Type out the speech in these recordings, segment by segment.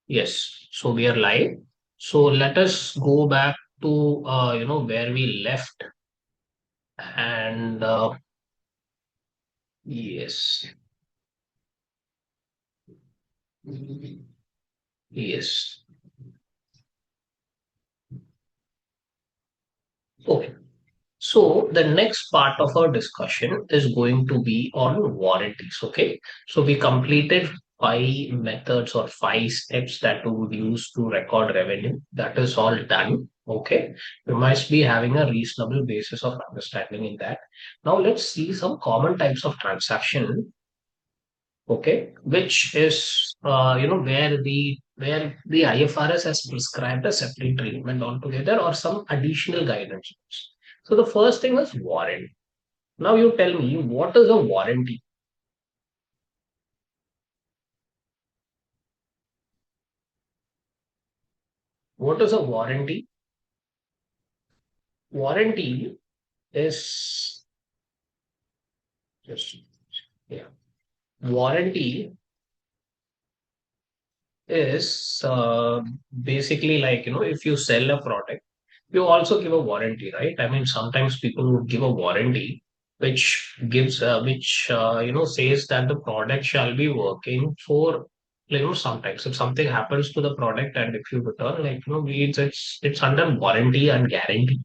Yes, so we are live. So let us go back to where we left, and yes, yes. Okay. So the next part of our discussion is going to be on warranties. Okay. So we completed five methods or five steps that we would use to record revenue. That is all done. Okay. We must be having a reasonable basis of understanding in that. Now let's see some common types of transaction. Okay, which is where the IFRS has prescribed a separate treatment altogether or some additional guidance. So the first thing is warranty. Now you tell me, what is a warranty? What is a warranty? Warranty is just yeah. Warranty is basically like, if you sell a product, you also give a warranty, right? I mean, sometimes people would give a warranty which says that the product shall be working for, sometimes if something happens to the product and if you return, it's under warranty and guarantee,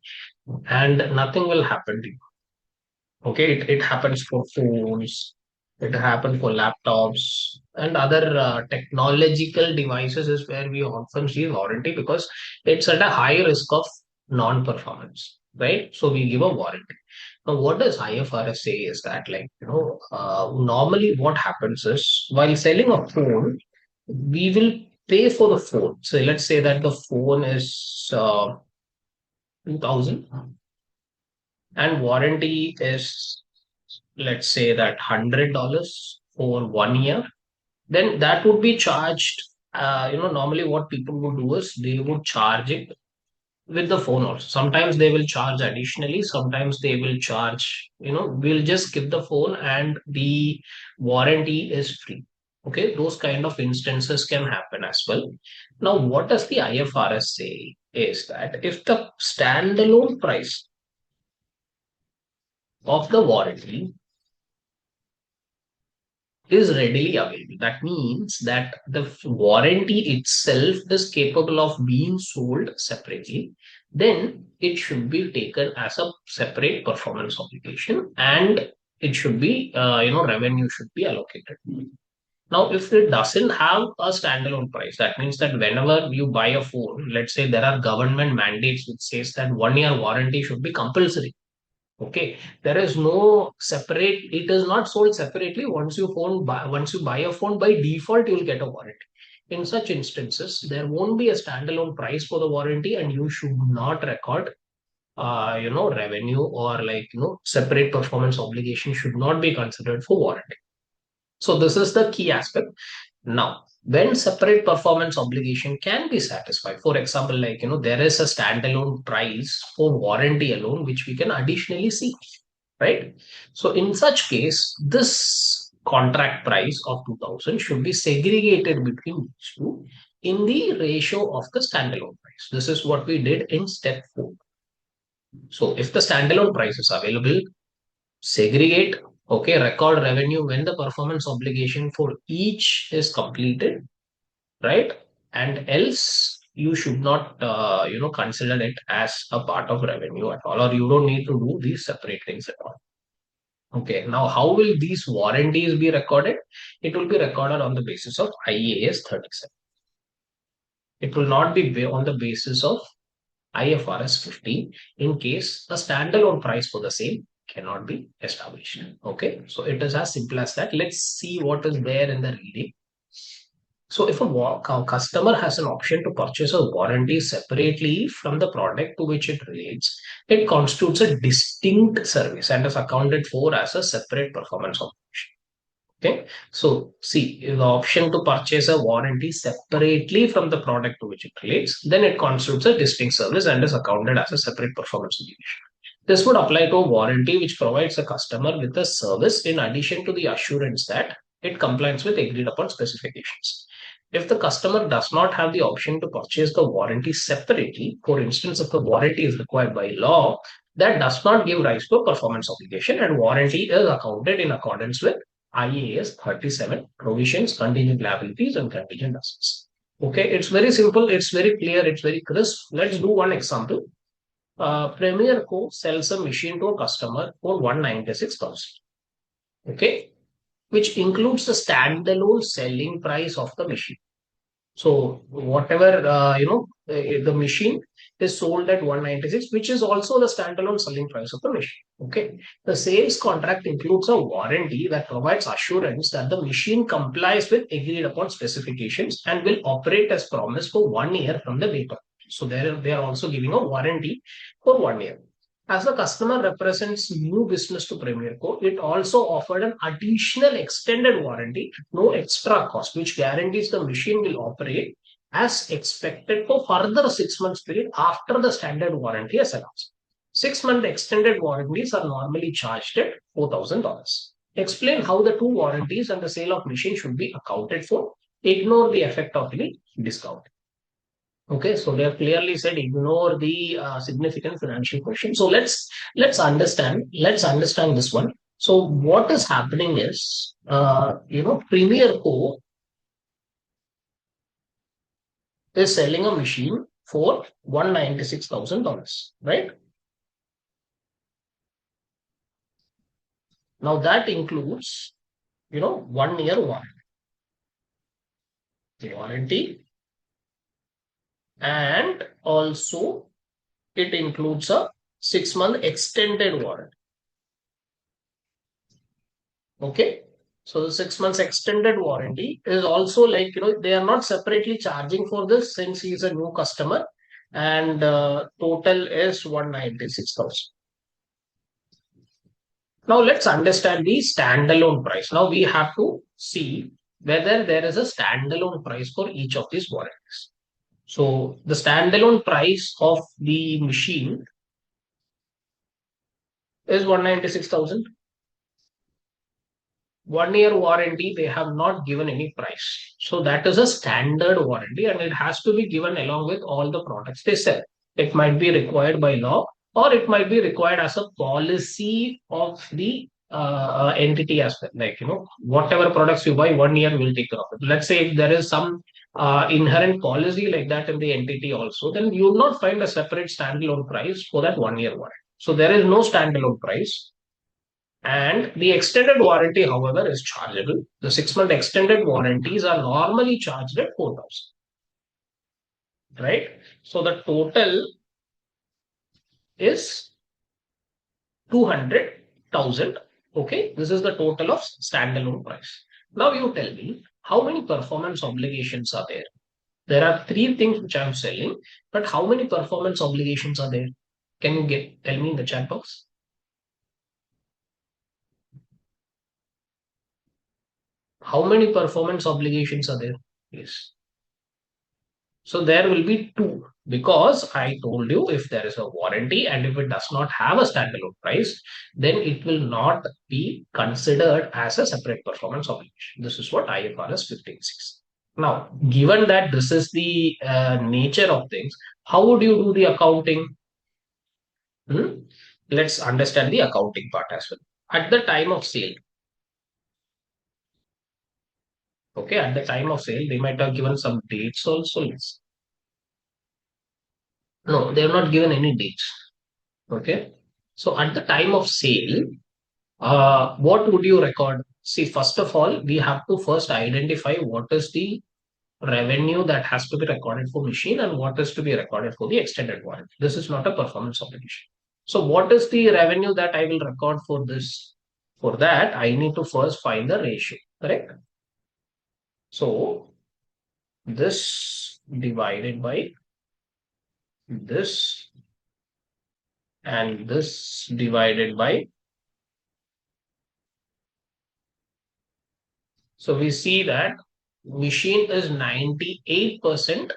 and nothing will happen to you. Okay, it happens for phones, it happens for laptops and other technological devices is where we often see warranty because it's at a high risk of non-performance, right? So we give a warranty. Now, what does IFRS say is that, normally what happens is while selling a phone, we will pay for the phone. So let's say that the phone is 2000 and warranty is, let's say that $100 for 1 year, then that would be charged. Normally what people would do is they would charge it with the phone also. Sometimes they will charge additionally, sometimes they will charge, we'll just give the phone and the warranty is free. Okay, those kind of instances can happen as well. Now, what does the IFRS say is that if the standalone price of the warranty is readily available. That means that the warranty itself is capable of being sold separately. Then it should be taken as a separate performance obligation, and it should be, revenue should be allocated. Now, if it doesn't have a standalone price, that means that whenever you buy a phone, let's say there are government mandates which says that 1 year warranty should be compulsory. Okay, there is no separate. It is not sold separately. Once you buy a phone, by default you'll get a warranty. In such instances, there won't be a standalone price for the warranty, and you should not record, revenue or separate performance obligation should not be considered for warranty. So this is the key aspect. Now, when separate performance obligation can be satisfied, for example, there is a standalone price for warranty alone, which we can additionally see, right? So in such case, this contract price of 2000 should be segregated between these two in the ratio of the standalone price. This is what we did in step 4. So if the standalone price is available, segregate, okay, record revenue when the performance obligation for each is completed, right? And else you should not, consider it as a part of revenue at all, or you don't need to do these separate things at all. Okay, now how will these warranties be recorded? It will be recorded on the basis of IAS 37. It will not be on the basis of IFRS 15 in case a standalone price for the same cannot be established. Okay, so it is as simple as that. Let's see what is there in the reading. So if a customer has an option to purchase a warranty separately from the product to which it relates, it constitutes a distinct service and is accounted for as a separate performance obligation. Okay, so see, the option to purchase a warranty separately from the product to which it relates, then it constitutes a distinct service and is accounted as a separate performance obligation. This would apply to a warranty which provides a customer with a service in addition to the assurance that it complies with agreed upon specifications. If the customer does not have the option to purchase the warranty separately, for instance, if the warranty is required by law, that does not give rise to a performance obligation, and warranty is accounted in accordance with IAS 37 provisions, contingent liabilities, and contingent assets. Okay, it's very simple, it's very clear, it's very crisp. Let's do one example. Premier Co sells a machine to a customer for 196,000. Okay, which includes the standalone selling price of the machine. So whatever the machine is sold at 196, which is also the standalone selling price of the machine. Okay. The sales contract includes a warranty that provides assurance that the machine complies with agreed upon specifications and will operate as promised for 1 year from the date of. So they are also giving a warranty for 1 year. As the customer represents new business to Premier Co, it also offered an additional extended warranty, no extra cost, which guarantees the machine will operate as expected for further 6 months period after the standard warranty has elapsed. 6 month extended warranties are normally charged at $4,000. Explain how the two warranties and the sale of machine should be accounted for. Ignore the effect of the discount. Okay, so they have clearly said ignore the significant financial question. So let's understand this one. So what is happening is Premier Co is selling a machine for $196,000, right? Now that includes 1 year warranty, and also it includes a 6 month extended warranty. Okay. So the 6 months extended warranty is also like, they are not separately charging for this since he is a new customer, and total is 196,000. Now let's understand the standalone price. Now we have to see whether there is a standalone price for each of these warranties. So the standalone price of the machine is 196,000. 1 year warranty, they have not given any price. So that is a standard warranty, and it has to be given along with all the products they sell. It might be required by law, or it might be required as a policy of the entity as well. Like, whatever products you buy, 1 year will take care of it. Let's say if there is some inherent policy like that in the entity also, then you will not find a separate standalone price for that 1 year warranty. So there is no standalone price. And the extended warranty, however, is chargeable. The 6 month extended warranties are normally charged at 4,000. Right? So the total is 200,000. Okay, this is the total of standalone price. Now you tell me how many performance obligations are there? There are three things which I'm selling, but how many performance obligations are there? Can you tell me in the chat box? How many performance obligations are there? Yes. So there will be two, because I told you if there is a warranty and if it does not have a standalone price, then it will not be considered as a separate performance obligation. This is what IFRS 15 says. Now, given that this is the nature of things, how would you do the accounting? Let's understand the accounting part as well. At the time of sale, okay, at the time of sale, they might have given some dates also. No, they have not given any dates. Okay. So at the time of sale, what would you record? See, first of all, we have to first identify what is the revenue that has to be recorded for machine and what is to be recorded for the extended warranty. This is not a performance obligation. So what is the revenue that I will record for this? For that, I need to first find the ratio, correct? So this divided by this and this divided by. So we see that machine is 98%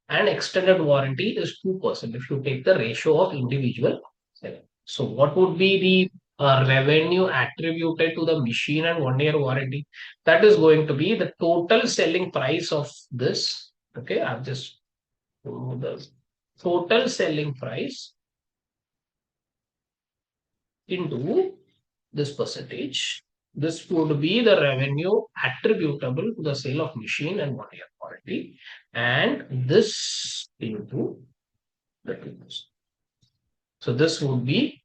and extended warranty is 2% if you take the ratio of individual. So what would be the revenue attributed to the machine and 1 year warranty. That is going to be the total selling price of this. Okay, I've just removed the total selling price into this percentage. This would be the revenue attributable to the sale of machine and 1 year warranty, and this into the 2%. So this would be,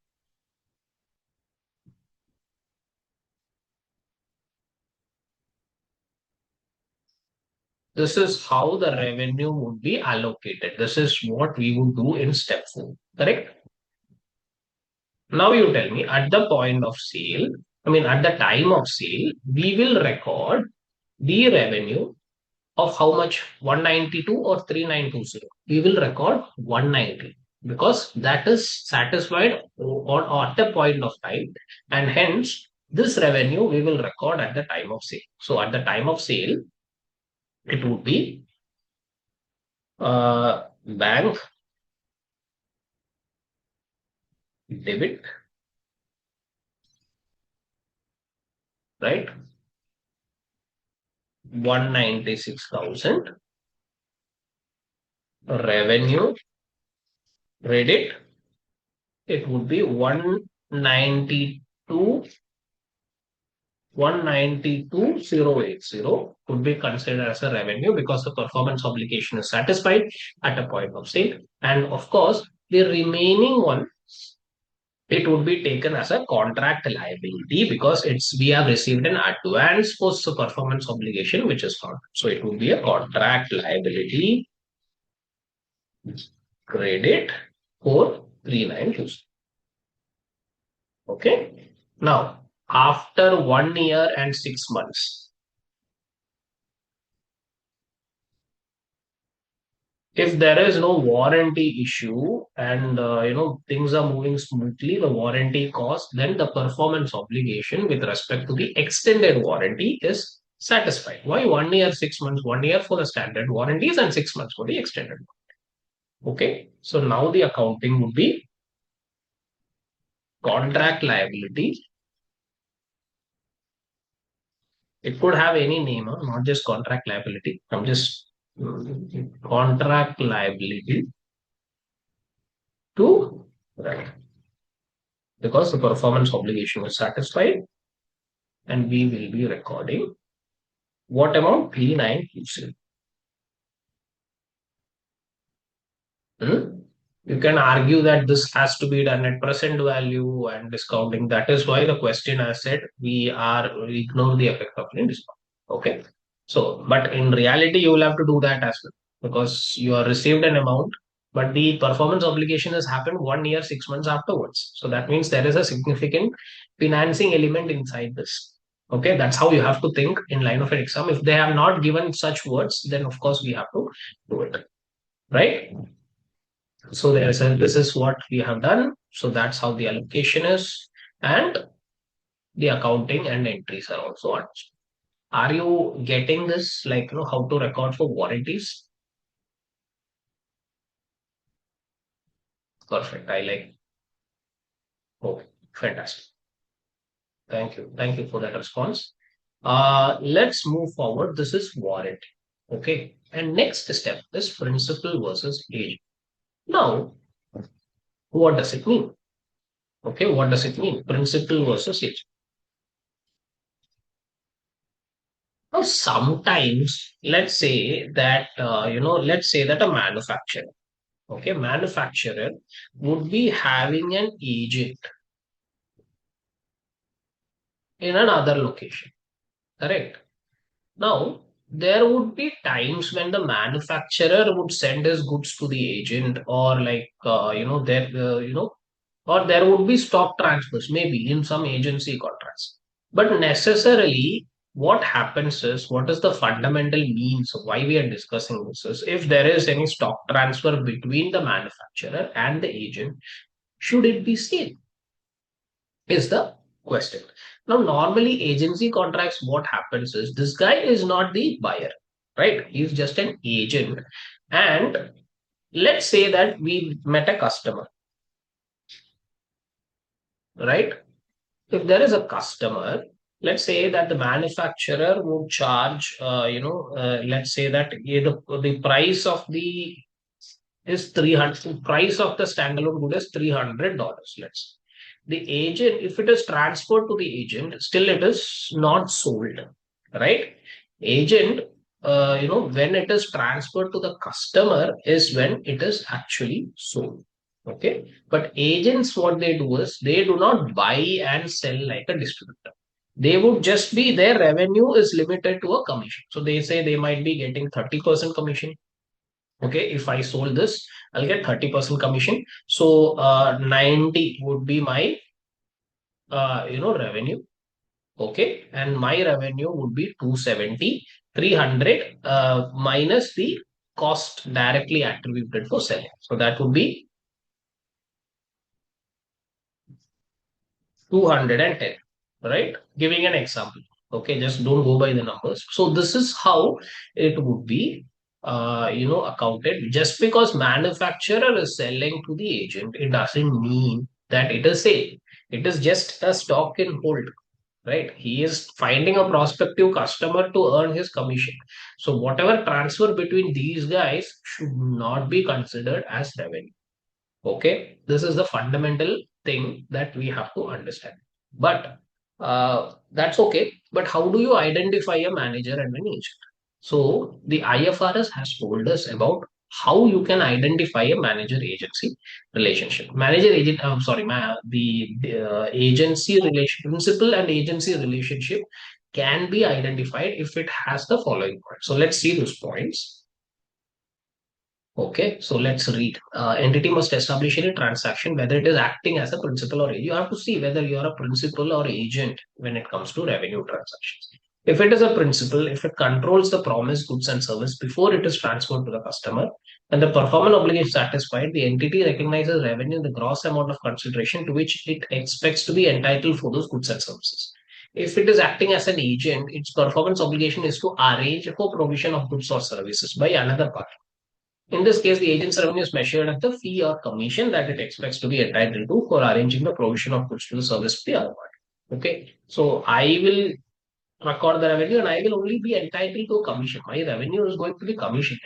this is how the revenue would be allocated. This is what we would do in step 4. Correct? Now you tell me, at the point of sale, I mean at the time of sale, we will record the revenue of how much, 192 or 3920? We will record 190 because that is satisfied on at the point of time, and hence this revenue we will record at the time of sale. So at the time of sale, it would be bank debit, right? 196,000, revenue credit, it would be 192, 192,080 would be considered as a revenue because the performance obligation is satisfied at a point of sale. And of course, the remaining one, it would be taken as a contract liability because it's we have received an advance post performance obligation which is not. So it would be a contract liability credit for 392. Okay. Now, after 1 year and 6 months, if there is no warranty issue and things are moving smoothly, the warranty cost, then the performance obligation with respect to the extended warranty is satisfied. Why 1 year, 6 months? 1 year for the standard warranties and 6 months for the extended. Okay. So now the accounting would be contract liability. It could have any name, not just contract liability. I'm just contract liability to, right, because the performance obligation is satisfied, and we will be recording what amount? 3920. Hmm? You can argue that this has to be done at present value and discounting. That is why the question has said we ignore the effect of any discount. Okay. So, but in reality, you will have to do that as well because you are received an amount, but the performance obligation has happened 1 year, 6 months afterwards. So that means there is a significant financing element inside this. Okay, that's how you have to think in line of an exam. If they have not given such words, then of course we have to do it, right? So there is this is what we have done. So that's how the allocation is, and the accounting and entries are also on. Are you getting this? Like, how to record for warranties? Perfect. I like. Okay, fantastic. Thank you. Thank you for that response. Let's move forward. This is warranty. Okay. And next step is principal versus age. Now, what does it mean? Okay, what does it mean? Principal versus age. Now, sometimes, let's say that a manufacturer, okay, manufacturer would be having an agent in another location, correct? Now, there would be times when the manufacturer would send his goods to the agent, or or there would be stock transfers, maybe in some agency contracts. But necessarily, what happens is, what is the fundamental means of why we are discussing this is, if there is any stock transfer between the manufacturer and the agent, should it be seen? Is the question. Now, normally agency contracts, what happens is this guy is not the buyer, right? He's just an agent. And let's say that we met a customer, right? if there is a customer, let's say that the manufacturer would charge, let's say that the price of the is 300, price of the standalone good is $300. Let's the agent, if it is transferred to the agent, still it is not sold, right? Agent, when it is transferred to the customer is when it is actually sold. Okay. But agents, what they do is they do not buy and sell like a distributor. They would just be, their revenue is limited to a commission. So they say they might be getting 30% commission. Okay, if I sold this, I'll get 30% commission. So 90 would be my revenue. Okay, and my revenue would be 270, 300 minus the cost directly attributed for selling. So that would be 210, right? Giving an example. Okay, just don't go by the numbers. So this is how it would be, accounted. Just because manufacturer is selling to the agent, it doesn't mean that it is sale. It is just a stock in hold, right? He is finding a prospective customer to earn his commission. So whatever transfer between these guys should not be considered as revenue. Okay, this is the fundamental thing that we have to understand. But that's okay. But how do you identify a manager and an agent? So the IFRS has told us about how you can identify a manager agency relationship. Manager agent, sorry, the agency relation, principal and agency relationship can be identified if it has the following points. So let's see those points. Okay, so let's read. Entity must establish any transaction, whether it is acting as a principal or agent. You have to see whether you are a principal or agent when it comes to revenue transactions. If it is a principal, if it controls the promised goods and service before it is transferred to the customer, and the performance obligation is satisfied, the entity recognizes revenue in the gross amount of consideration to which it expects to be entitled for those goods and services. If it is acting as an agent, its performance obligation is to arrange for provision of goods or services by another party. In this case, the agent's revenue is measured at the fee or commission that it expects to be entitled to for arranging the provision of goods to the service to the other party. Okay, so I will record the revenue and I will only be entitled to a commission. My revenue is going to be commission.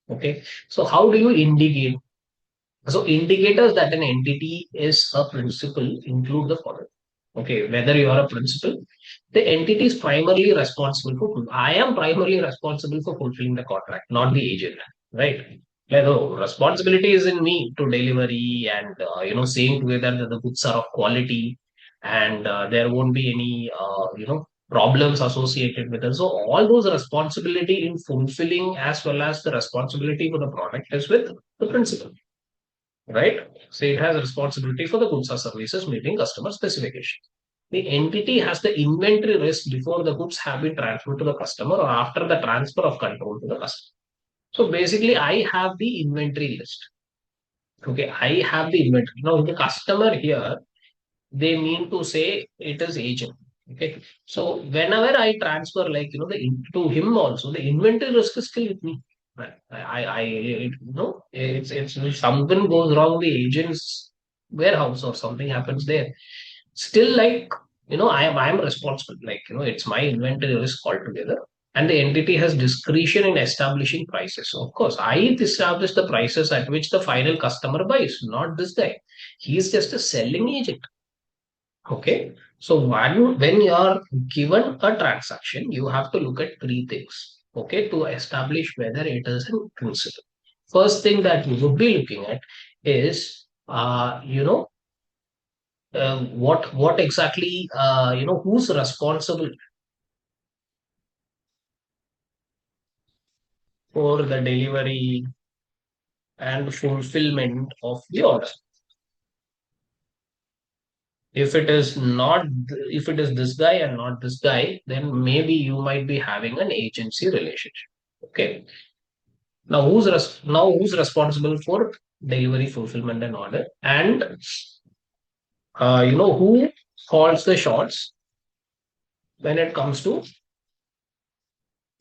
Okay, so how do you indicate? So indicators that an entity is a principal include the following. Okay, whether you are a principal, the entity is primarily responsible for. I am primarily responsible for fulfilling the contract, not the agent, right? Like, the responsibility is in me to delivery and seeing together that the goods are of quality and there won't be any problems associated with it. So all those responsibility in fulfilling as well as the responsibility for the product is with the principal, right? So it has responsibility for the goods or services meeting customer specifications. The entity has the inventory risk before the goods have been transferred to the customer or after the transfer of control to the customer. So basically, I have the inventory list. Okay, I have the inventory. Now, the customer here, they mean to say it is agent. Okay, so whenever I transfer, like to him also, the inventory risk is still with me. Right. It's if something goes wrong, the agent's warehouse or something happens there. Still, like I am responsible. Like it's my inventory risk altogether. And the entity has discretion in establishing prices. So of course, I establish the prices at which the final customer buys, not this guy. He is just a selling agent. Okay. So when you are given a transaction, you have to look at three things. Okay, to establish whether it is a principal. First thing that you would be looking at is what exactly who's responsible for the delivery and fulfillment of the order. If it is not, if it is this guy and not this guy, then maybe you might be having an agency relationship. Okay. Now who's responsible for delivery, fulfillment, and order? And who calls the shots when it comes to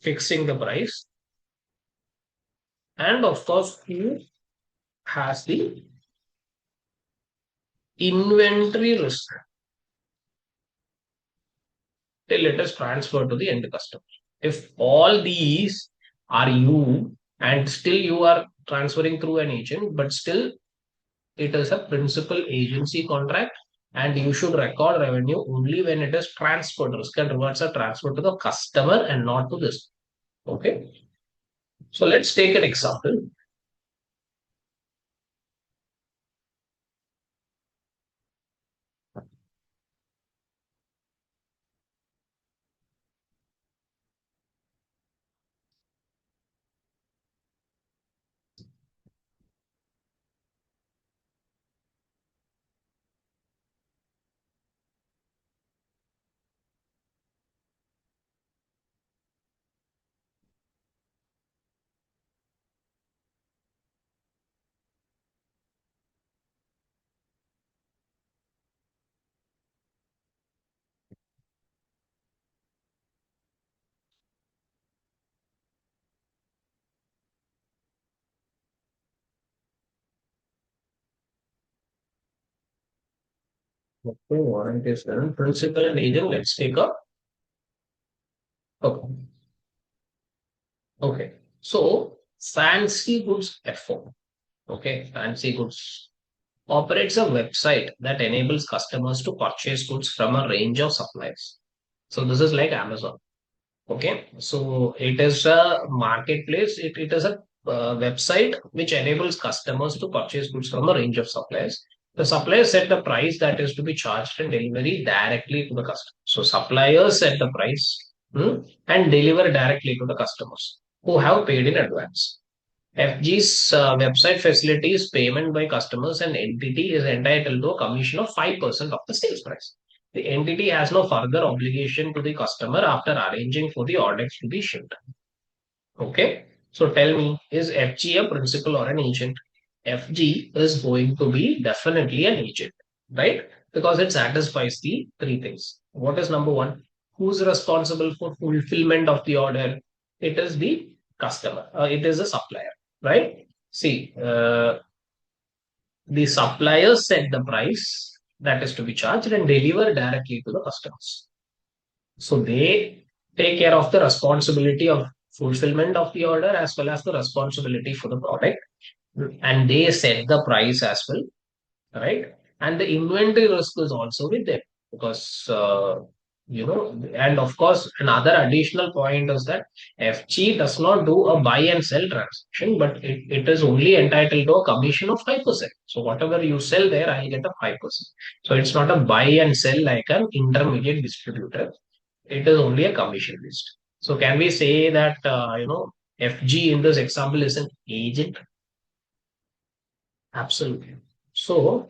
fixing the price? And of course, who has the inventory risk? till it is transferred to the end customer. If all these are you and still you are transferring through an agent, but still it is a principal agency contract and you should record revenue only when it is transferred. Risk and rewards are transferred to the customer and not to this. Okay. So let's take an example. Okay, warranty is done. Principal and agent, let's take a. Okay. Okay. So fancy goods FO. Okay. Fancy goods operates a website that enables customers to purchase goods from a range of suppliers. So this is like Amazon. Okay, so it is a marketplace. It is a website which enables customers to purchase goods from a range of suppliers. The suppliers set the price that is to be charged and delivery directly to the customer. So suppliers set the price and deliver directly to the customers who have paid in advance. FG's website facilitates payment by customers and entity is entitled to a commission of 5% of the sales price. The entity has no further obligation to the customer after arranging for the orders to be shipped. Okay. So tell me, is FG a principal or an agent? FG is going to be definitely an agent, right? Because it satisfies the three things. What is number one? Who's responsible for fulfillment of the order? It is the customer. It is a supplier, right? See, the suppliers set the price that is to be charged and deliver directly to the customers. So they take care of the responsibility of fulfillment of the order as well as the responsibility for the product, and they set the price as well, right? And the inventory risk is also with them because and of course another additional point is that FG does not do a buy and sell transaction, but it is only entitled to a commission of 5%. So whatever you sell there, I get a 5%. So it's not a buy and sell like an intermediate distributor. It is only a commission based. So can we say that FG in this example is an agent? Absolutely. So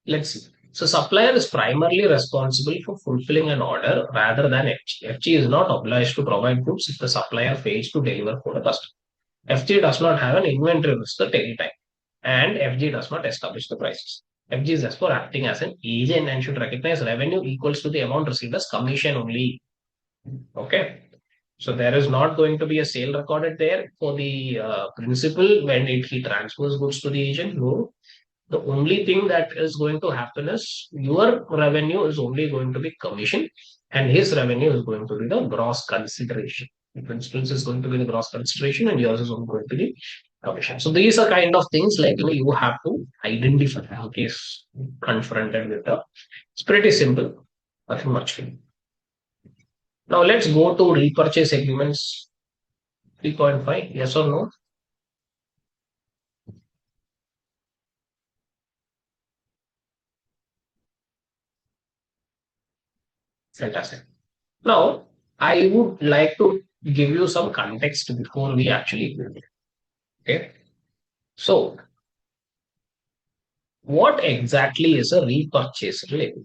let's see. So supplier is primarily responsible for fulfilling an order rather than FG. FG is not obliged to provide goods if the supplier fails to deliver for the customer. FG does not have an inventory risk at any time, and FG does not establish the prices. FG is therefore acting as an agent and should recognize revenue equals to the amount received as commission only. Okay. So there is not going to be a sale recorded there for the principal when he transfers goods to the agent. No, the only thing that is going to happen is your revenue is only going to be commission and his revenue is going to be the gross consideration. The principal's is going to be the gross consideration and yours is going to be commission. So these are kind of things like you have to identify in case confronted with the. It's pretty simple, nothing much. Now let's go to repurchase agreements 3.5. Yes or no? Fantastic. Now, I would like to give you some context before we actually build it. Okay. So, what exactly is a repurchase label?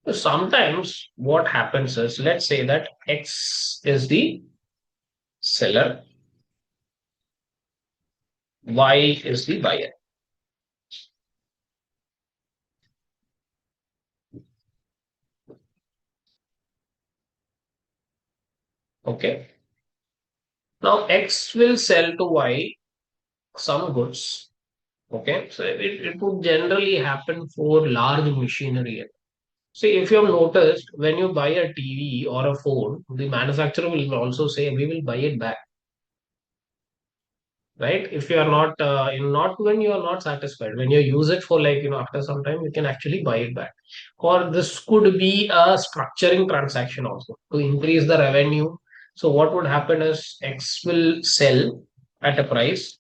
So sometimes what happens is, let's say that X is the seller, Y is the buyer. Okay. Now, X will sell to Y some goods Okay, so it would generally happen for large machinery. See, if you have noticed, when you buy a TV or a phone, the manufacturer will also say, we will buy it back, right? If you are not, not when you are not satisfied, when you use it for like, after some time, you can actually buy it back. Or this could be a structuring transaction also to increase the revenue. So what would happen is X will sell at a price,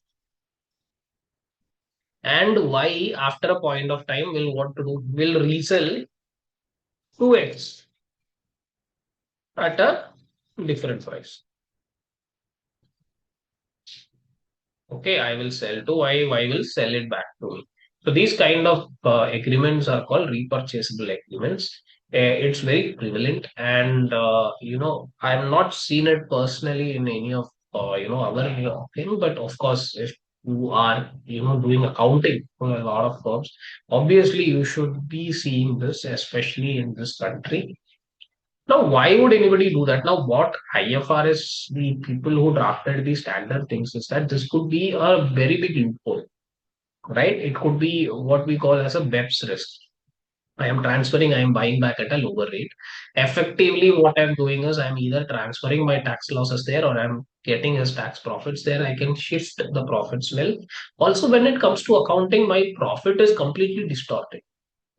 and Y after a point of time will what to do? Will resell to X at a different price. Okay, I will sell to Y will sell it back to me. So these kind of agreements are called repurchasable agreements. It's very prevalent, and I have not seen it personally in any of our thing. But of course, if you are doing accounting for a lot of firms, obviously you should be seeing this, especially in this country. Now, why would anybody do that? Now, what IFRS, the people who drafted the standard things is that this could be a very big loophole, right? It could be what we call as a BEPS risk. I am transferring, I am buying back at a lower rate. Effectively, what I'm doing is I'm either transferring my tax losses there or I'm getting his tax profits there. I can shift the profits well. Also, when it comes to accounting, my profit is completely distorted,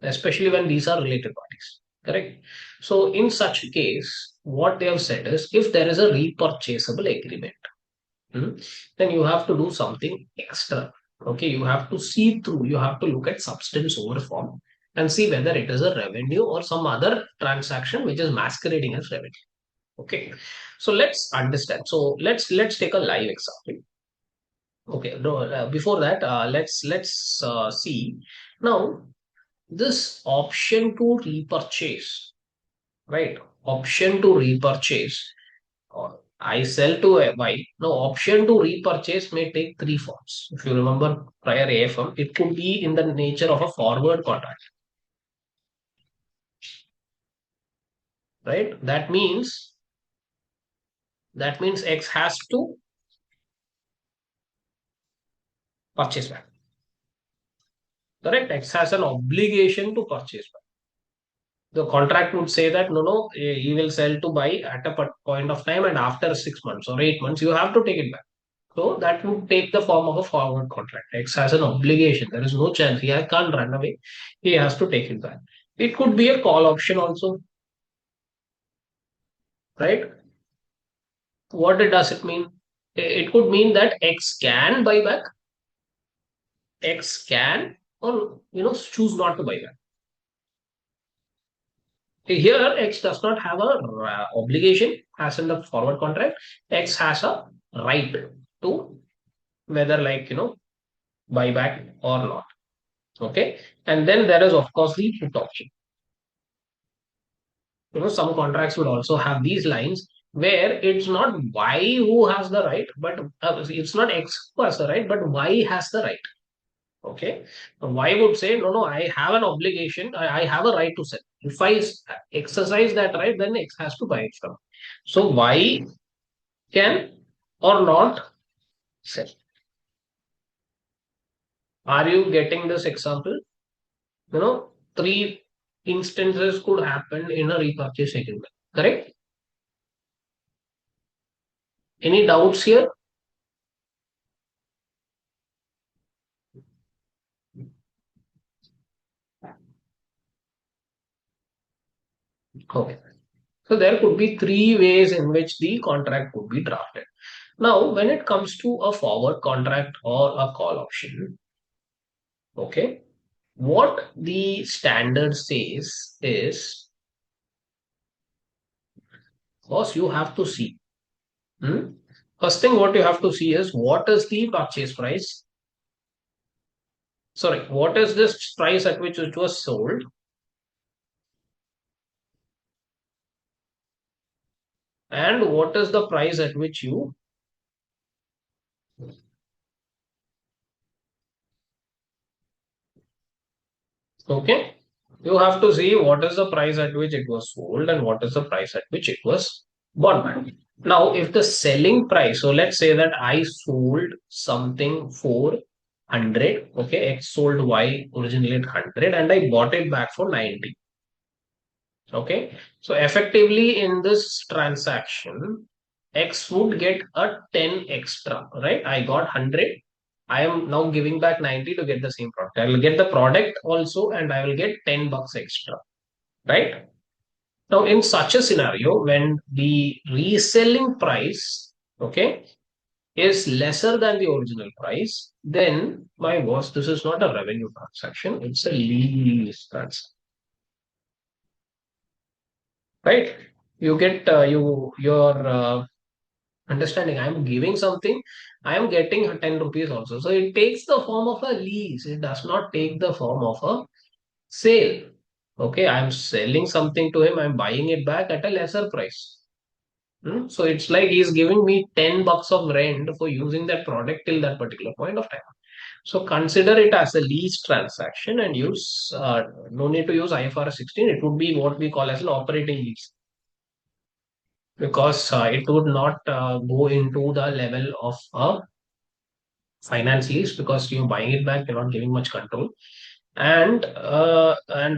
especially when these are related parties. Correct. So, in such a case, what they have said is if there is a repurchasable agreement, hmm, then you have to do something extra. Okay, you have to see through, you have to look at substance over form and see whether it is a revenue or some other transaction which is masquerading as revenue. Okay, so let's understand. So let's take a live example. Okay, no, before that, let's see now this option to repurchase, right? Option to repurchase. I sell to a Y. Now, option to repurchase may take three forms. If you remember prior AFM, it could be in the nature of a forward contract, right? That means X has to purchase back. Correct? X has an obligation to purchase back. The contract would say that no, he will sell to buy at a point of time, and after 6 months or 8 months, you have to take it back. So that would take the form of a forward contract. X has an obligation. There is no chance. He can't run away. He has to take it back. It could be a call option also, right? What does it mean? It could mean that X can buy back, X can, or choose not to buy back. Here, X does not have a obligation as in the forward contract. X has a right to whether buy back or not. Okay, and then there is of course the put option. Some contracts would also have these lines where it's not Y who has the right, but it's not X who has the right, but Y has the right. Okay, Y would say, no, I have an obligation, I have a right to sell. If I exercise that right, then X has to buy it from. So Y can or not sell. Are you getting this example? Three instances could happen in a repurchase agreement. Correct? Any doubts here? Okay. So there could be three ways in which the contract could be drafted. Now, when it comes to a forward contract or a call option, okay, what the standard says is, first you have to see. Hmm? First thing what you have to see is what is the purchase price? Sorry, what is this price at which it was sold? And what is the price at which you, okay? You have to see what is the price at which it was sold and what is the price at which it was bought back. Now, if the selling price, so let's say that I sold something for 100. Okay, X sold Y originally at 100 and I bought it back for 90. Okay, so effectively in this transaction, X would get a 10 extra, right? I got 100. I am now giving back 90 to get the same product. I will get the product also and I will get 10 bucks extra, right? Now, in such a scenario, when the reselling price, okay, is lesser than the original price, then my boss, this is not a revenue transaction, it's a lease transaction, right? You get your understanding. I'm giving something, I am getting 10 rupees also. So it takes the form of a lease. It does not take the form of a sale. Okay, I'm selling something to him, I'm buying it back at a lesser price. So it's like he's giving me 10 bucks of rent for using that product till that particular point of time. So consider it as a lease transaction and use, no need to use IFRS 16. It would be what we call as an operating lease because it would not go into the level of a finance lease because you're buying it back, you're not giving much control. And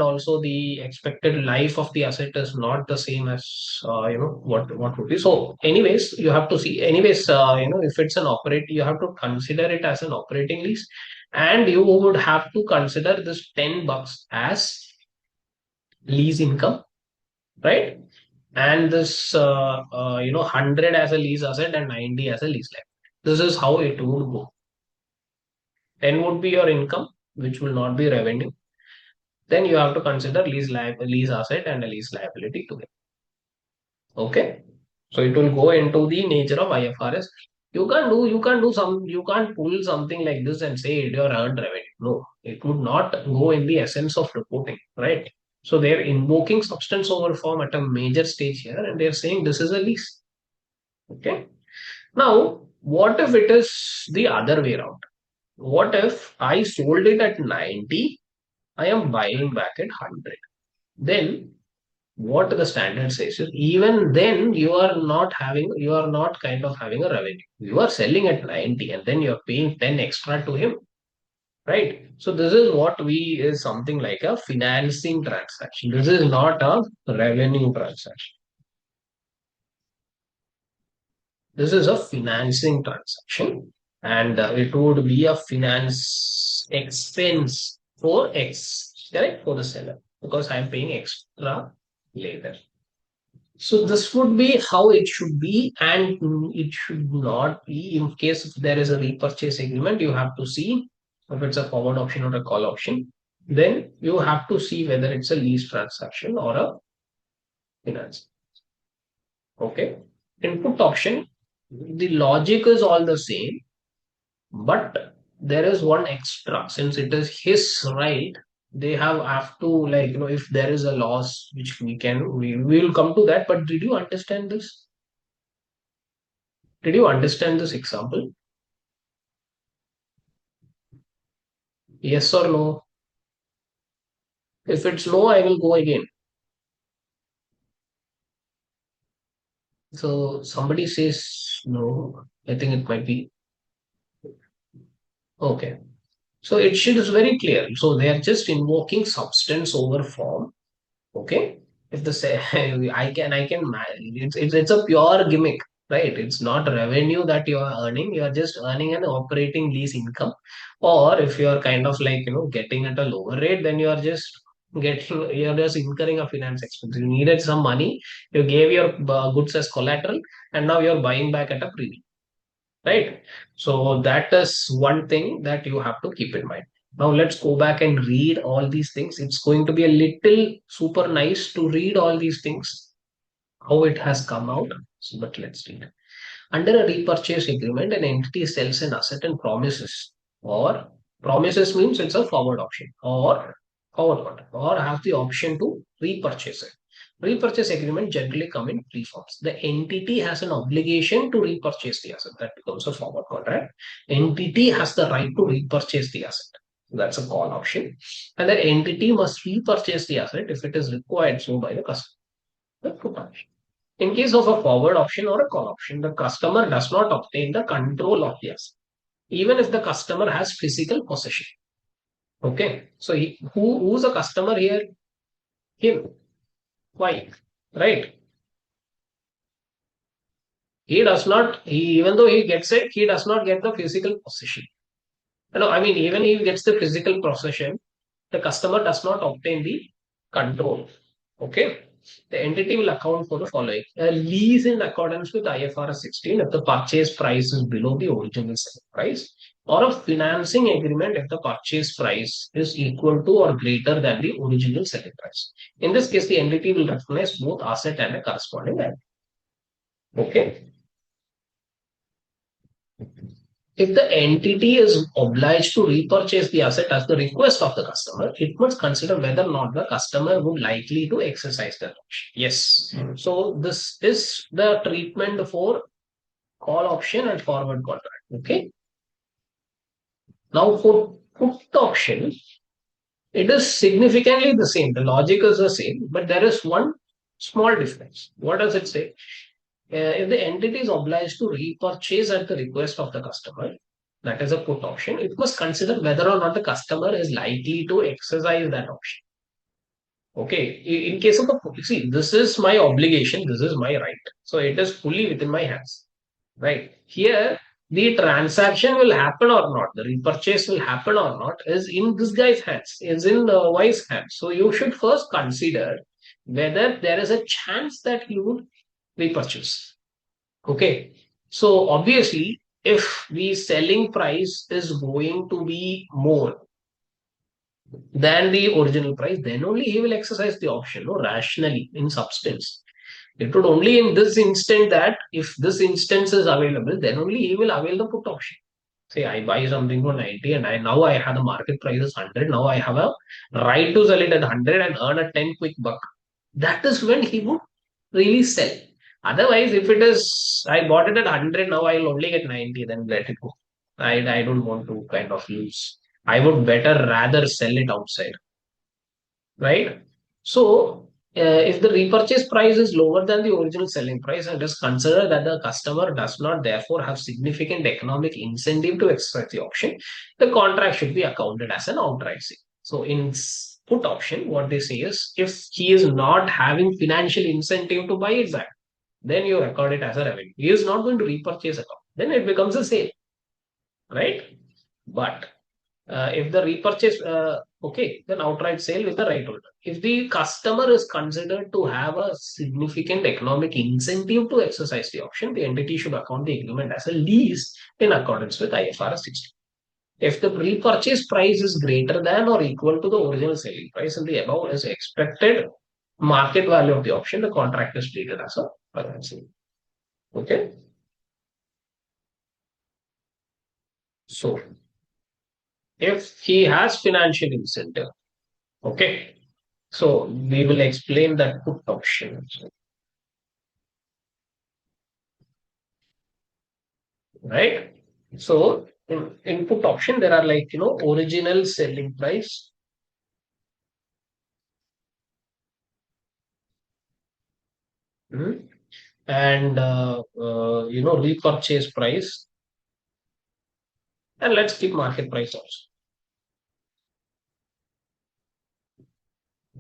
also the expected life of the asset is not the same as what would be. So anyways, you have to see anyways, if it's an operate, you have to consider it as an operating lease, and you would have to consider this 10 bucks as lease income, right? And this 100 as a lease asset and 90 as a lease liability. This is how it would go. 10 would be your income, which will not be revenue. Then you have to consider lease asset and a lease liability together. Okay. So it will go into the nature of IFRS. You can't pull something like this and say it your earned revenue. No, it would not go in the essence of reporting, right? So they're invoking substance over form at a major stage here, and they're saying this is a lease. Okay. Now, what if it is the other way around? What if I sold it at 90? I am buying back at 100. Then what the standard says is even then you are not kind of having a revenue. You are selling at 90 and then you're paying 10 extra to him, right? So this is what we is something like a financing transaction. This is not a revenue transaction. This is a financing transaction, and it would be a finance expense for X, correct, for the seller because I'm paying extra later. So this would be how it should be, and it should not be in case if there is a repurchase agreement. You have to see if it's a forward option or a call option. Then you have to see whether it's a lease transaction or a finance. Okay. Input option, the logic is all the same, but there is one extra since it is his right. They have to like if there is a loss which we will come to that. But did you understand this? Did you understand this example? Yes or no? If it's no, I will go again. So somebody says no. I think it might be okay. So it is very clear. So they are just invoking substance over form. Okay. If the say it's a pure gimmick, right? It's not revenue that you are earning. You are just earning an operating lease income. Or if you are kind of like getting at a lower rate, then you're just incurring a finance expense. You needed some money, you gave your goods as collateral, and now you're buying back at a premium, right? So that is one thing that you have to keep in mind. Now let's go back and read all these things. It's going to be a little super nice to read all these things, how it has come out. So, but let's read. Under a repurchase agreement, an entity sells an asset and promises, or promises means it's a forward option, or forward order, or have the option to repurchase it. Repurchase agreement generally come in three forms. The entity has an obligation to repurchase the asset. That becomes a forward contract. Entity has the right to repurchase the asset. That's a call option. And the entity must repurchase the asset if it is required so by the customer. The put option. In case of a forward option or a call option, the customer does not obtain the control of the asset. even if the customer has physical possession. Okay. So who's the customer here? Him. Why? Right. He does not, even though he gets it, he does not get the physical possession. I mean, even he gets the physical possession, the customer does not obtain the control. Okay. The entity will account for the following: a lease in accordance with IFRS 16 if the purchase price is below the original selling price, or a financing agreement if the purchase price is equal to or greater than the original selling price. In this case, the entity will recognize both asset and a corresponding liability. Okay. If the entity is obliged to repurchase the asset at the request of the customer, it must consider whether or not the customer would likely to exercise that option. Yes. So this is the treatment for call option and forward contract. Okay. Now for put option, it is significantly the same. The logic is the same, but there is one small difference. What does it say? If the entity is obliged to repurchase at the request of the customer, that is a put option, it must consider whether or not the customer is likely to exercise that option. Okay, in case of the put, see, this is my obligation, this is my right. So it is fully within my hands, right? Here, the transaction will happen or not, the repurchase will happen or not, is in this guy's hands, is in Y's hands. So you should first consider whether there is a chance that he would repurchase. Okay. So obviously, if the selling price is going to be more than the original price, then only he will exercise the option, no, rationally, in substance. It would only in this instant that if this instance is available, then only he will avail the put option. Say I buy something for 90 and I have the market price is 100. Now I have a right to sell it at 100 and earn a 10 quick buck. That is when he would really sell. Otherwise, if it is I bought it at 100, now I'll only get 90, then let it go. I don't want to kind of lose. I would better rather sell it outside, right? So, if the repurchase price is lower than the original selling price, and just consider that the customer does not therefore have significant economic incentive to exercise the option, the contract should be accounted as an outright sale. So, in put option, what they say is if he is not having financial incentive to buy it back, then you record it as a revenue. He is not going to repurchase it, then it becomes a sale, right? But if the repurchase, okay, then outright sale with the right holder. If the customer is considered to have a significant economic incentive to exercise the option, the entity should account the agreement as a lease in accordance with IFRS 16. If the repurchase price is greater than or equal to the original selling price and the above is expected market value of the option, the contract is treated as a permanent sale. Okay. So if he has financial incentive, okay, so we will explain that put option, right? So in put option, there are like, original selling price, mhm, and, repurchase price, and let's keep market price also.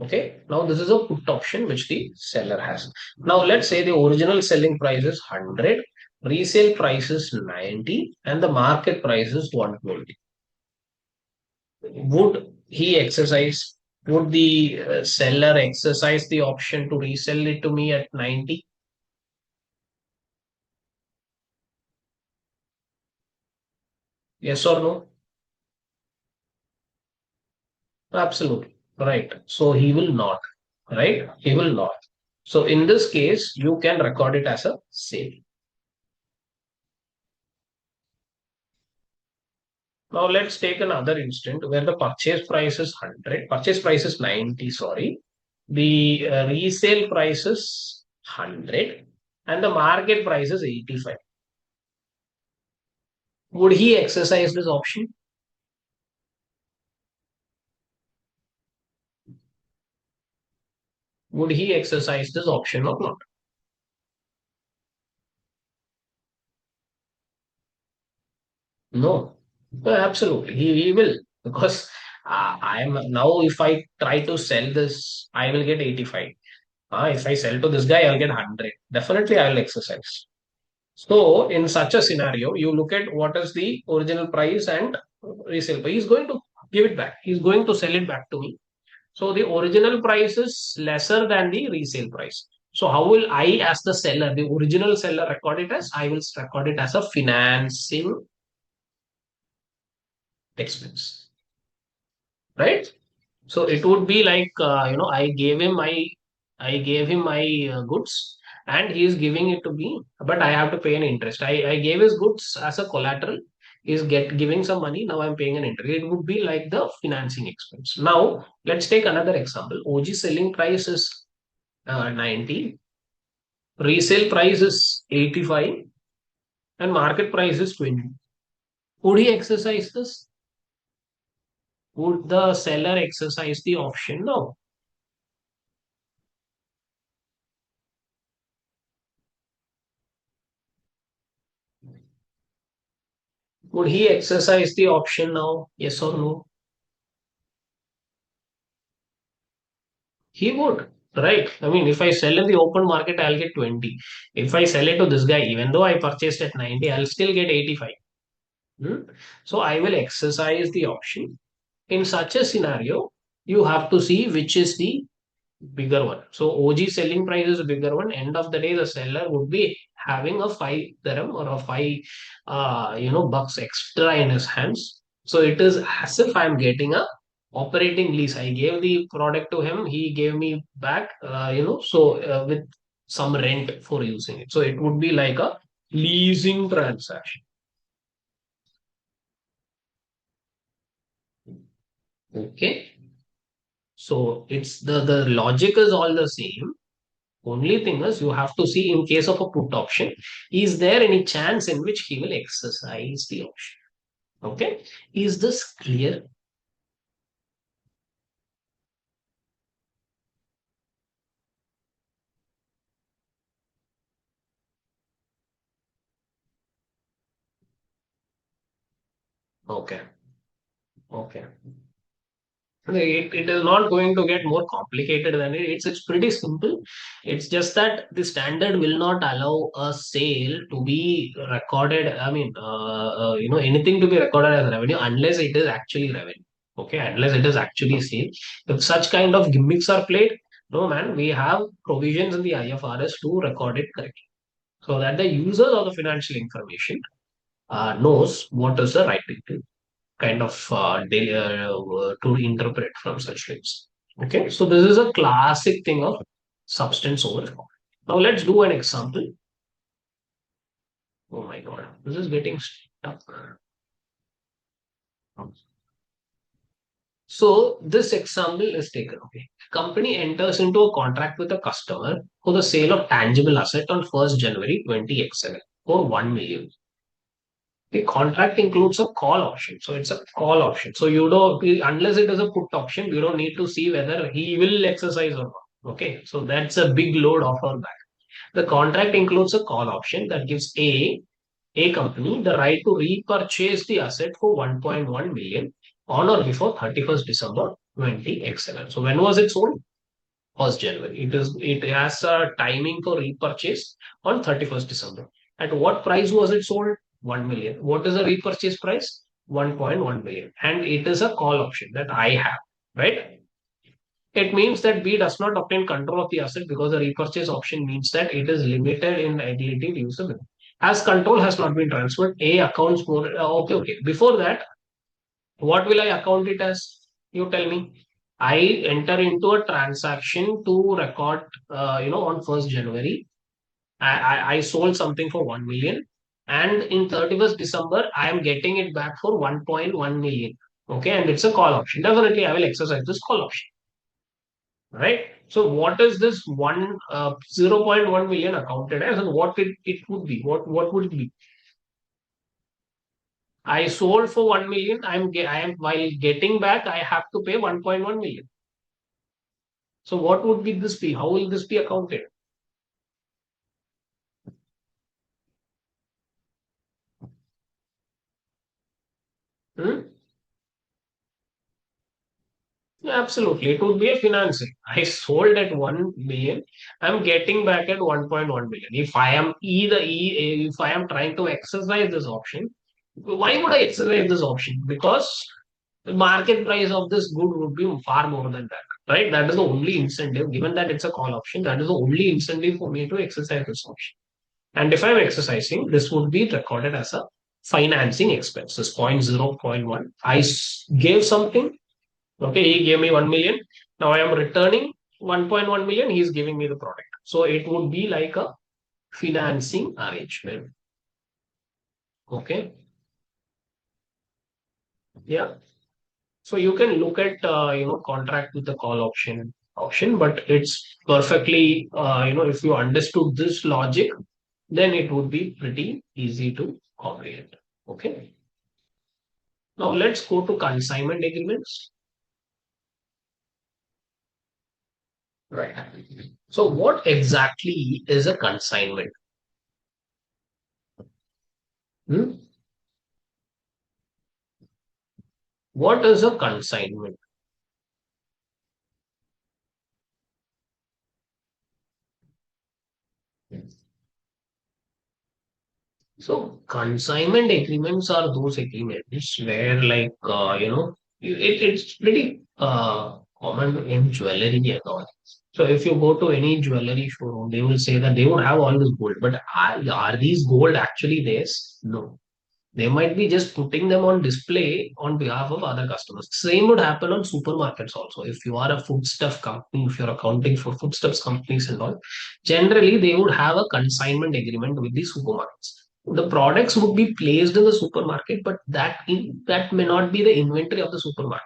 Okay. Now this is a put option which the seller has. Now let's say the original selling price is 100, resale price is 90, and the market price is 120. Would he exercise, would the seller exercise the option to resell it to me at 90? Yes or no? Absolutely. Right. So he will not. Right? He will not. So in this case, you can record it as a sale. Now let's take another instant where the purchase price is 100, purchase price is 90, sorry. The resale price is 100 and the market price is 85. Would he exercise this option? Would he exercise this option or not? No. Absolutely, he will, because I am now, if I try to sell this, I will get 85. If I sell to this guy, I'll get 100. Definitely, I will exercise. So, in such a scenario, you look at what is the original price and resale price. He's going to give it back. He's going to sell it back to me. So, the original price is lesser than the resale price. So, how will I, as the seller, the original seller, record it as? I will record it as a financing expense, right? So it would be like, I gave him my goods, and he is giving it to me, but I have to pay an interest. I gave his goods as a collateral. He's giving some money. Now I'm paying an interest. It would be like the financing expense. Now let's take another example. OG selling price is 90, resale price is 85, and market price is 20. Would he exercise this? Would the seller exercise the option? No. Would he exercise the option now? Yes or no? He would, right? I mean, if I sell in the open market, I'll get 20. If I sell it to this guy, even though I purchased at 90, I'll still get 85. Hmm? So I will exercise the option. In such a scenario, you have to see which is the bigger one. So OG selling price is a bigger one. End of the day, the seller would be having a 5 dirham or a bucks extra in his hands. So it is as if I'm getting a operating lease. I gave the product to him. He gave me back, with some rent for using it. So it would be like a leasing transaction. Okay. So it's the logic is all the same. Only thing is you have to see in case of a put option, is there any chance in which he will exercise the option? Okay. Is this clear? Okay. Okay. It is not going to get more complicated than it. It's pretty simple. It's just that the standard will not allow a sale to be recorded. I mean, anything to be recorded as revenue unless it is actually revenue. Okay, unless it is actually sale. If such kind of gimmicks are played, no man, we have provisions in the IFRS to record it correctly, so that the users of the financial information knows what is the right thing to kind of to interpret from such things. Okay, so this is a classic thing of substance over form. Now let's do an example. Oh my god, this is getting stuck. So this example is taken. Okay, company enters into a contract with a customer for the sale of tangible asset on 1st January 20x7 for 1 million. The contract includes a call option. So it's a call option. So you don't, unless it is a put option, you don't need to see whether he will exercise or not. Okay. So that's a big load off our back. The contract includes a call option that gives a company the right to repurchase the asset for 1.1 million on or before 31st December 20x7. So when was it sold? 1st January. It has a timing for repurchase on 31st December. At what price was it sold? 1 million. What is the repurchase price? 1.1 million. And it is a call option that I have, right? It means that B does not obtain control of the asset because the repurchase option means that it is limited in ability to use the money. As control has not been transferred, A accounts more. Okay. Before that, what will I account it as? You tell me. I enter into a transaction to record, on 1st January. I sold something for 1 million. And in 31st December, I am getting it back for 1.1 million. Okay. And it's a call option. Definitely, I will exercise this call option. Right. So what is this 0.1 million accounted as, and what it would be? What would it be? I sold for 1 million. I am while getting back, I have to pay 1.1 million. So what would be this be? How will this be accounted? Hmm? Yeah, absolutely. It would be a financing. I sold at 1 million. I'm getting back at 1.1 million. If I am trying to exercise this option, why would I exercise this option? Because the market price of this good would be far more than that, right? That is the only incentive. Given that it's a call option, that is the only incentive for me to exercise this option. And if I'm exercising, this would be recorded as a financing expenses, point zero point 0.1. Gave something. Okay, he gave me 1 million. Now I am returning 1.1 million. He is giving me the product. So it would be like a financing arrangement. Okay. Yeah. So you can look at contract with the call option, but it's perfectly if you understood this logic, then it would be pretty easy to comprehend. Okay. Now let's go to consignment agreements. Right. So what exactly is a consignment? Hmm? What is a consignment? So consignment agreements are those agreements where it's pretty common in jewelry and all. So if you go to any jewelry showroom, they will say that they would have all this gold, but are these gold actually theirs? No. They might be just putting them on display on behalf of other customers. Same would happen on supermarkets also. If you are a foodstuff company, if you're accounting for foodstuffs companies and all, generally they would have a consignment agreement with the supermarkets. The products would be placed in the supermarket, but that may not be the inventory of the supermarket.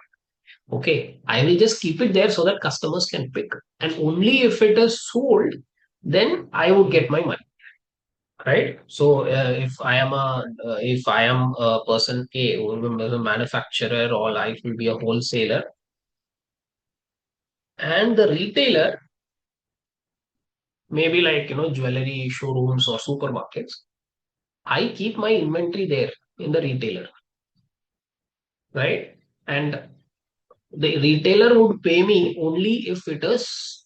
Okay, I will just keep it there so that customers can pick, and only if it is sold, then I would get my money, right? So if I am a person A who is a manufacturer, or I will be a wholesaler, and the retailer, maybe like jewelry showrooms or supermarkets, I keep my inventory there in the retailer, right? And the retailer would pay me only if it is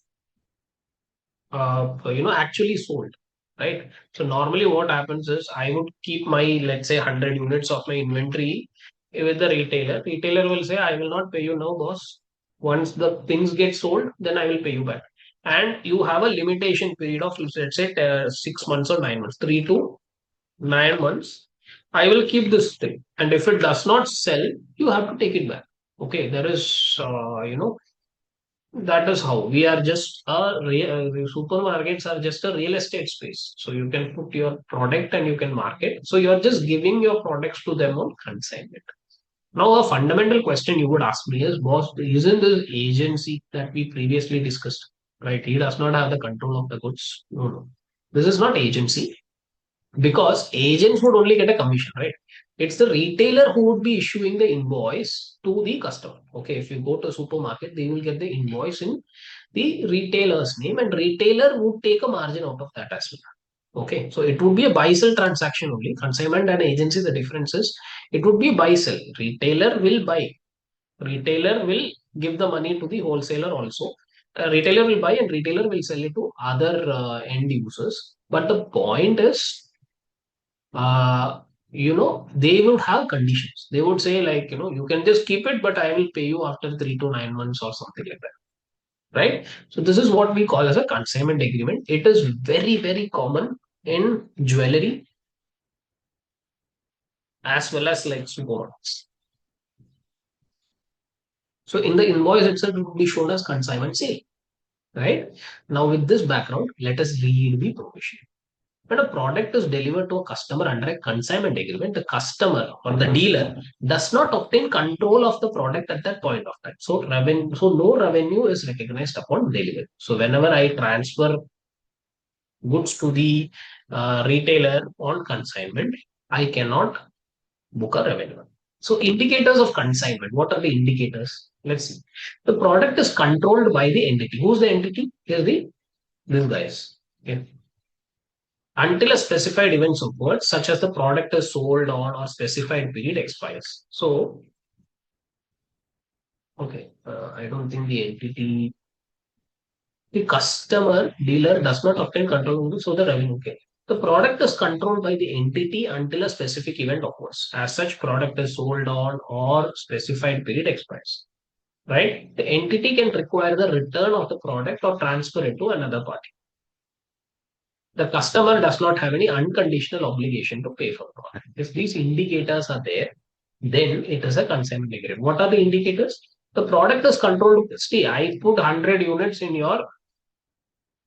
actually sold, right? So normally what happens is I would keep my, let's say, 100 units of my inventory with the retailer. Retailer will say, I will not pay you now, boss. Once the things get sold, then I will pay you back. And you have a limitation period of, let's say, 6 months or 9 months, 3 to 9 months. I will keep this thing. And if it does not sell, you have to take it back. Okay, there is, that is how we are just supermarkets are just a real estate space. So you can put your product and you can market. So you are just giving your products to them on consignment. Now, a fundamental question you would ask me is, boss, isn't this agency that we previously discussed, right? He does not have the control of the goods. No, no. This is not agency, because agents would only get a commission, right? It's the retailer who would be issuing the invoice to the customer. Okay, if you go to a supermarket, they will get the invoice in the retailer's name, and retailer would take a margin out of that as well. Okay, so it would be a buy sell transaction only. Consignment and agency, the difference is it would be buy sell. Retailer will buy, retailer will give the money to the wholesaler also. Retailer will buy and retailer will sell it to other end users. But the point is, they would have conditions. They would say, like, you can just keep it, but I will pay you after 3 to 9 months or something like that, right? So this is what we call as a consignment agreement. It is very, very common in jewelry as well as like supermarkets. So in the invoice itself, it would be shown as consignment sale, right? Now with this background, let us read the provision. When a product is delivered to a customer under a consignment agreement, the customer or the dealer does not obtain control of the product at that point of time. So no revenue is recognized upon delivery. So whenever I transfer goods to the retailer on consignment, I cannot book a revenue. So indicators of consignment. What are the indicators? Let's see. The product is controlled by the entity. Who's the entity? Here's this guys. Okay. until a specified event occurs, such as the product is sold on or specified period expires. So, okay, I don't think the customer dealer does not obtain control over, so the revenue. Okay. The product is controlled by the entity until a specific event occurs. As such, product is sold on or specified period expires. Right? The entity can require the return of the product or transfer it to another party. The customer does not have any unconditional obligation to pay for the product. If these indicators are there, then it is a consignment agreement. What are the indicators? The product is controlled. See, I put 100 units in your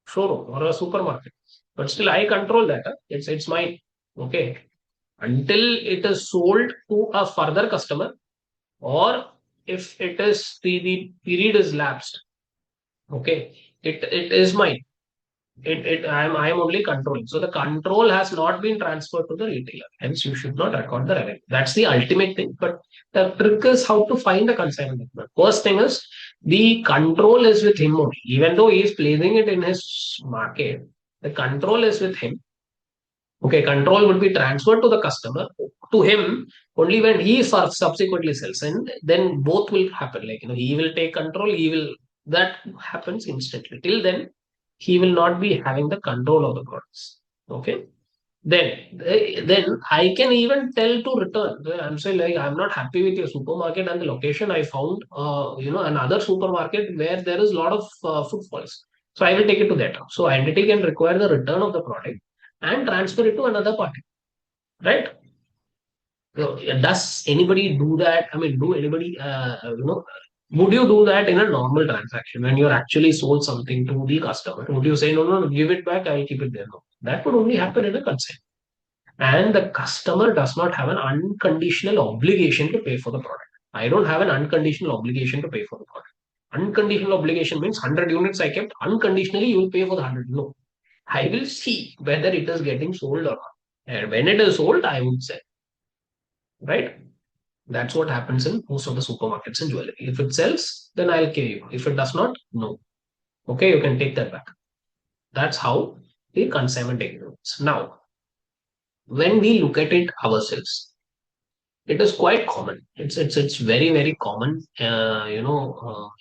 showroom or a supermarket, but still I control that. Huh? It's mine. Okay. Until it is sold to a further customer, or if it is the period is lapsed. Okay. It is mine. I'm only controlling. So the control has not been transferred to the retailer. Hence, you should not record the revenue. That's the ultimate thing. But the trick is how to find the consignment agreement. First thing is the control is with him only. Even though he is placing it in his market, the control is with him. Okay, control would be transferred to the customer, to him only when he subsequently sells, and then both will happen. Like he will take control. That happens instantly. Till then, he will not be having the control of the products. Okay. Then I can even tell to return. I'm saying like I'm not happy with your supermarket and the location. I found another supermarket where there is a lot of footfalls. So I will take it to that. So entity can require the return of the product and transfer it to another party. Right? So, does anybody do that? I mean, do anybody would you do that in a normal transaction when you're actually sold something to the customer? Would you say no, give it back, I'll keep it there? No. That would only happen in a consent. And the customer does not have an unconditional obligation to pay for the product. I don't have an unconditional obligation to pay for the product. Unconditional obligation means 100 units I kept. Unconditionally, you will pay for the 100. No. I will see whether it is getting sold or not. And when it is sold, I would sell. Right? That's what happens in most of the supermarkets in jewelry. If it sells, then I'll pay you. If it does not, no. Okay, you can take that back. That's how the consignment agreements. Now, when we look at it ourselves, it is quite common. It's very common. In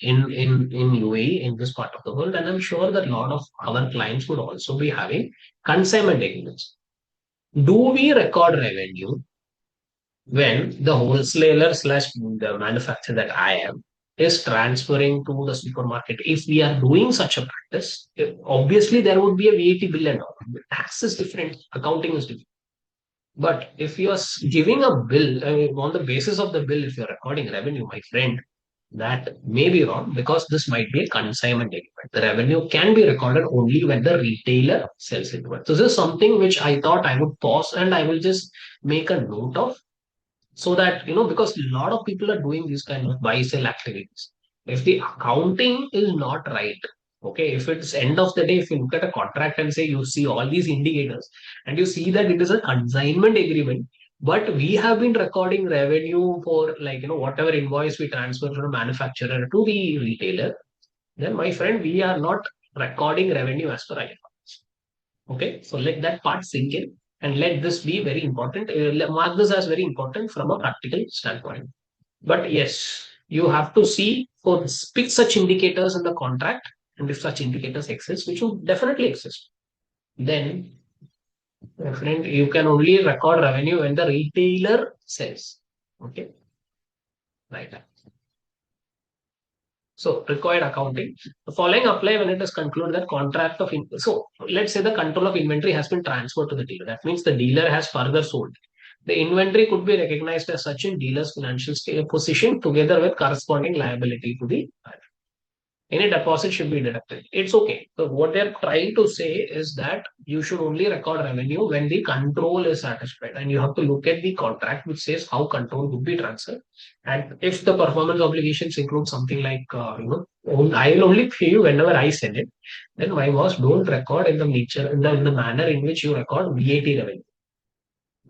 UAE, in this part of the world, and I'm sure that a lot of our clients would also be having consignment agreements. Do we record revenue when the wholesaler slash the manufacturer that I am is transferring to the supermarket? If we are doing such a practice, obviously there would be a VAT bill and all. Tax is different, accounting is different. But if you are giving a bill, I mean, on the basis of the bill, if you're recording revenue, my friend, that may be wrong because this might be a consignment agreement. The revenue can be recorded only when the retailer sells it. So this is something which I thought I would pause and I will just make a note of, so that because a lot of people are doing these kind of buy sell activities. If the accounting is not right, okay, if it's end of the day, if you look at a contract and say you see all these indicators and you see that it is a consignment agreement, but we have been recording revenue for like whatever invoice we transfer from the manufacturer to the retailer, then my friend, we are not recording revenue as per IFRS. Okay, so let that part sink in and let this be very important. Mark this as very important from a practical standpoint. But yes, you have to see for pick such indicators in the contract, and if such indicators exist, which will definitely exist, then my friend, you can only record revenue when the retailer sells. Okay, right. So required accounting. The following apply when it is concluded that contract of so let's say the control of inventory has been transferred to the dealer. That means the dealer has further sold. The inventory could be recognized as such in dealer's financial position together with corresponding liability to the buyer. Any deposit should be deducted. It's okay. So what they're trying to say is that you should only record revenue when the control is satisfied, and you have to look at the contract which says how control would be transferred. And if the performance obligations include something like I will only pay you whenever I sell it, then my boss don't record in the nature in the manner in which you record VAT revenue.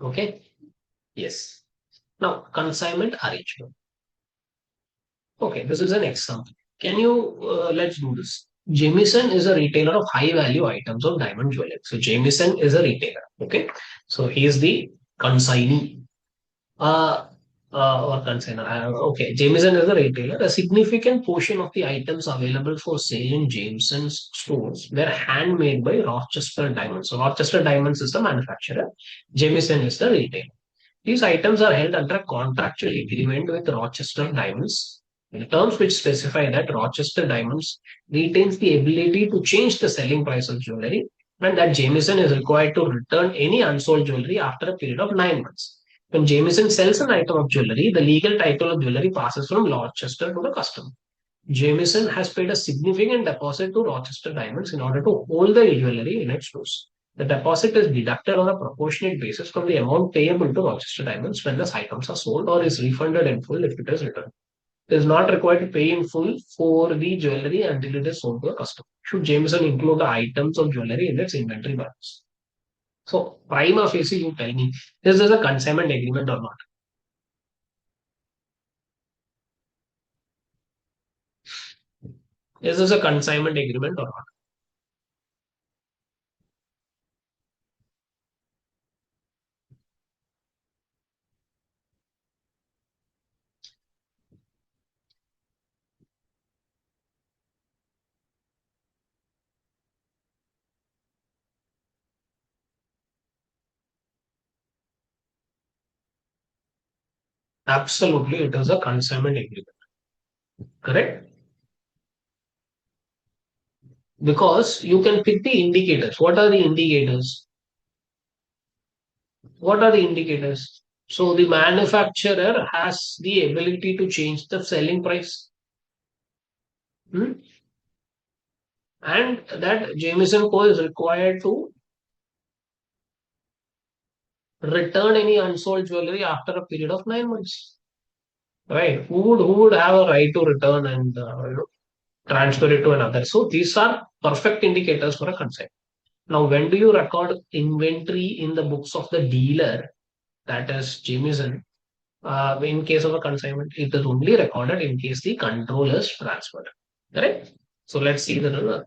Okay. Yes. Now consignment arrangement. Okay, this is an example. Can you let's do this. Jameson is a retailer of high value items of diamond jewelry. So Jameson is a retailer. Okay. So he is the consignee. Uh, or consignor. Okay. Jameson is a retailer. A significant portion of the items available for sale in Jameson's stores were handmade by Rochester Diamonds. So Rochester Diamonds is the manufacturer. Jameson is the retailer. These items are held under a contractual agreement with Rochester Diamonds, in terms which specify that Rochester Diamonds retains the ability to change the selling price of jewelry and that Jameson is required to return any unsold jewelry after a period of 9 months. When Jameson sells an item of jewelry, the legal title of jewelry passes from Rochester to the customer. Jameson has paid a significant deposit to Rochester Diamonds in order to hold the jewelry in its stores. The deposit is deducted on a proportionate basis from the amount payable to Rochester Diamonds when the items are sold or is refunded in full if it is returned. It is not required to pay in full for the jewelry until it is sold to a customer. Should Jameson include the items of jewelry in its inventory balance? So, prima facie, you tell me, is this a consignment agreement or not? Is this a consignment agreement or not? Absolutely, it is a consignment agreement. Correct? Because you can pick the indicators. What are the indicators? What are the indicators? So the manufacturer has the ability to change the selling price. Hmm? And that Jameson Co. is required to return any unsold jewelry after a period of 9 months. Right? Who would have a right to return and transfer it to another? So these are perfect indicators for a concept. Now, when do you record inventory in the books of the dealer, that is Jameson? In case of a consignment, it is only recorded in case the control is transferred. Correct? So let's see the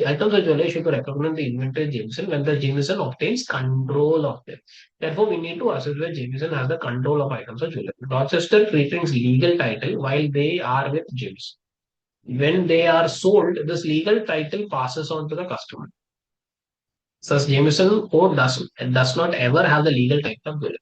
items of jewelry should be recorded in the inventory Jameson when the Jameson obtains control of them. Therefore, we need to assess where Jameson has the control of items of jewelry. Rochester retains legal title while they are with Jameson. When they are sold, this legal title passes on to the customer. Thus, Jameson Co. does not ever have the legal title of jewelry.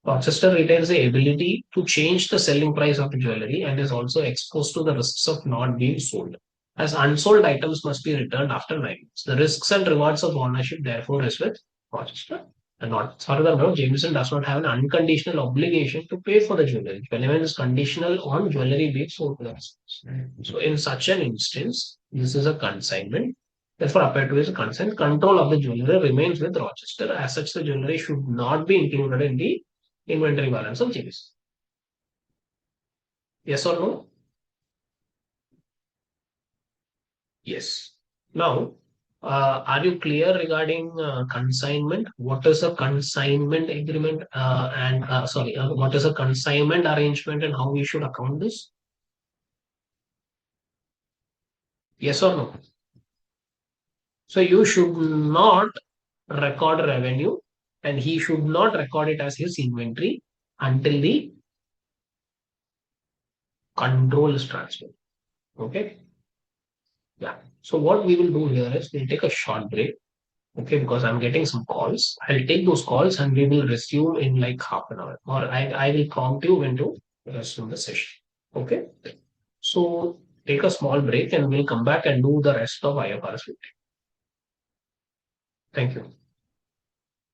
Rochester retains the ability to change the selling price of the jewelry and is also exposed to the risks of not being sold, as unsold items must be returned after 9 months. The risks and rewards of ownership therefore rest with Rochester and not. Furthermore, Jameson does not have an unconditional obligation to pay for the jewelry. Payment is conditional on jewelry being sold to the customers. So, in such an instance, this is a consignment. Therefore, appeared to be a consent. Control of the jewelry remains with Rochester. As such, the jewelry should not be included in the inventory balance of Jameson. Yes or no? Yes. Now, are you clear regarding consignment? What is a consignment agreement and sorry, what is a consignment arrangement and how we should account this? Yes or no? So you should not record revenue and he should not record it as his inventory until the control is transferred. Okay. Yeah. So what we will do here is we'll take a short break. Okay, because I'm getting some calls. I'll take those calls and we will resume in like half an hour. Or I will prompt you when to resume the session. Okay. So take a small break and we'll come back and do the rest of IFRS 15. Thank you.